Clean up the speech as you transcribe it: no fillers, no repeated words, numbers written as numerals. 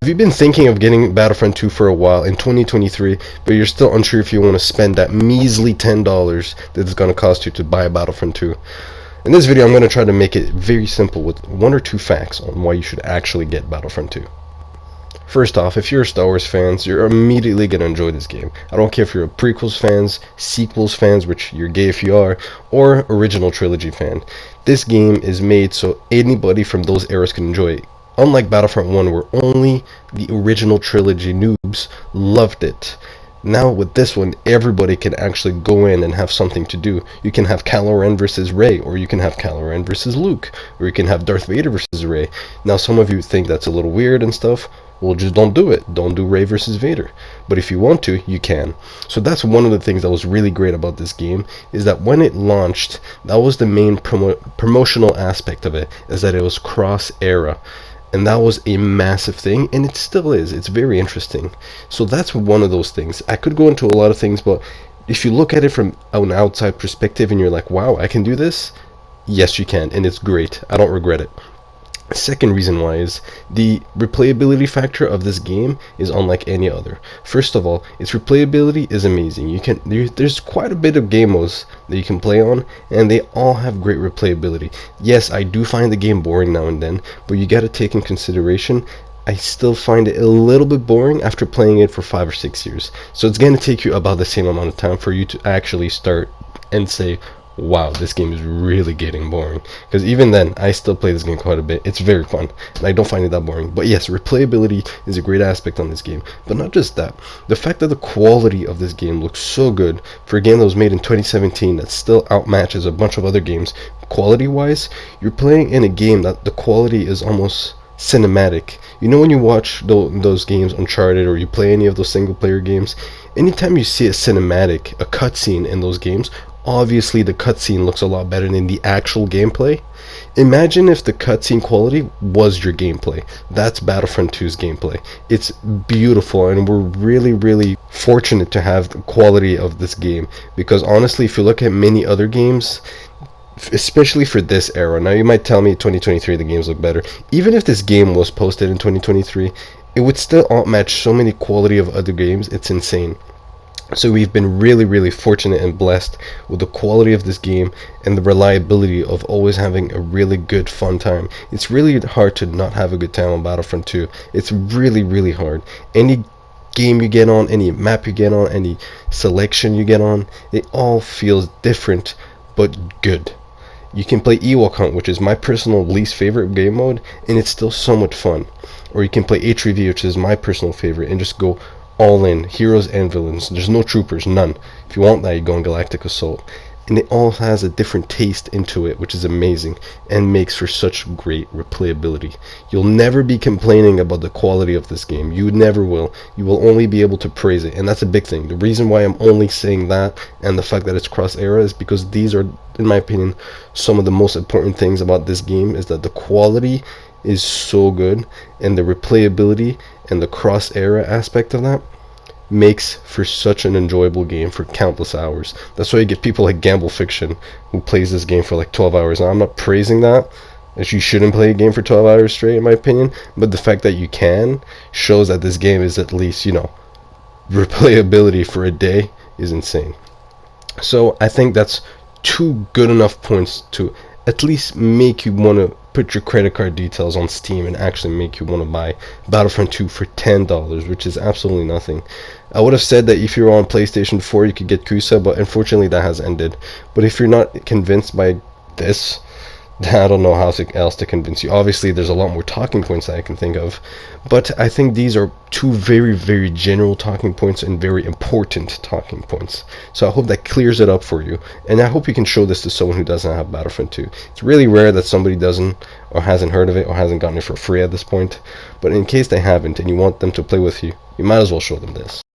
Have you been thinking of getting Battlefront 2 for a while in 2023, but you're still unsure if you want to spend that measly $10 that it's going to cost you to buy Battlefront 2? In this video, I'm going to try to make it very simple with one or two facts on why you should actually get Battlefront 2. First off, if you're a Star Wars fans, you're immediately going to enjoy this game. I don't care if you're a prequels fans, sequels fans, which you're gay if you are, or original trilogy fan. This game is made so anybody from those eras can enjoy it. Unlike Battlefront 1, where only the original trilogy noobs loved it. Now with this one, everybody can actually go in and have something to do. You can have Kylo Ren versus Rey, or you can have Kylo Ren versus Luke, or you can have Darth Vader versus Rey. Now some of you think that's a little weird and stuff. Well, just don't do it. Don't do Rey versus Vader. But if you want to, you can. So that's one of the things that was really great about this game, is that when it launched, that was the main promotional aspect of it, is that it was cross-era. And that was a massive thing, and it still is. It's very interesting. So that's one of those things. I could go into a lot of things, but if you look at it from an outside perspective and you're like, wow, I can do this? Yes, you can, and it's great. I don't regret it. Second reason why is the replayability factor of this game is unlike any other. First of all, its replayability is amazing. There's quite a bit of game modes that you can play on, and they all have great replayability. Yes, I do find the game boring now and then, but you got to take in consideration I still find it a little bit boring after playing it for 5 or 6 years. So it's going to take you about the same amount of time for you to actually start and say, wow, this game is really getting boring. Because even then, I still play this game quite a bit. It's very fun, and I don't find it that boring. But yes, replayability is a great aspect on this game. But not just that. The fact that the quality of this game looks so good for a game that was made in 2017 that still outmatches a bunch of other games quality-wise, you're playing in a game that the quality is almost cinematic. You know when you watch those games, Uncharted, or you play any of those single-player games, anytime you see a cinematic, a cutscene in those games, obviously the cutscene looks a lot better than the actual gameplay. Imagine if the cutscene quality was your gameplay. That's Battlefront 2's gameplay. It's beautiful, and we're really fortunate to have the quality of this game, because honestly, if you look at many other games, especially for this era, now you might tell me 2023 the games look better. Even if this game was posted in 2023, it would still outmatch so many quality of other games. It's insane. So we've been really fortunate and blessed with the quality of this game and the reliability of always having a really good fun time. It's really hard to not have a good time on Battlefront 2. It's really hard. Any game you get on, any map you get on, any selection you get on, it all feels different but good. You can play Ewok Hunt, which is my personal least favorite game mode, and it's still so much fun. Or you can play HRV, which is my personal favorite, and just go all in, heroes and villains. There's no troopers, none. If you want that, you go on Galactic Assault. And it all has a different taste into it, which is amazing and makes for such great replayability. You'll never be complaining about the quality of this game. You never will. You will only be able to praise it, and that's a big thing. The reason why I'm only saying that and the fact that it's cross-era is because these are, in my opinion, some of the most important things about this game, is that the quality is so good, and the replayability and the cross-era aspect of that makes for such an enjoyable game for countless hours. That's why you get people like Gamble Fiction who plays this game for like 12 hours. Now, I'm not praising that, as you shouldn't play a game for 12 hours straight, in my opinion, but the fact that you can shows that this game is at least, replayability for a day is insane. So I think that's two good enough points to at least make you want to put your credit card details on Steam and actually make you want to buy Battlefront 2 for $10, which is absolutely nothing. I would have said that if you were on PlayStation 4 you could get Kusa, but unfortunately that has ended. But if you're not convinced by this, I don't know how else to convince you. Obviously there's a lot more talking points that I can think of, but I think these are two very general talking points and very important talking points. So I hope that clears it up for you, and I hope you can show this to someone who doesn't have Battlefront 2. It's really rare that somebody doesn't, or hasn't heard of it, or hasn't gotten it for free at this point, but in case they haven't and you want them to play with you, you might as well show them this.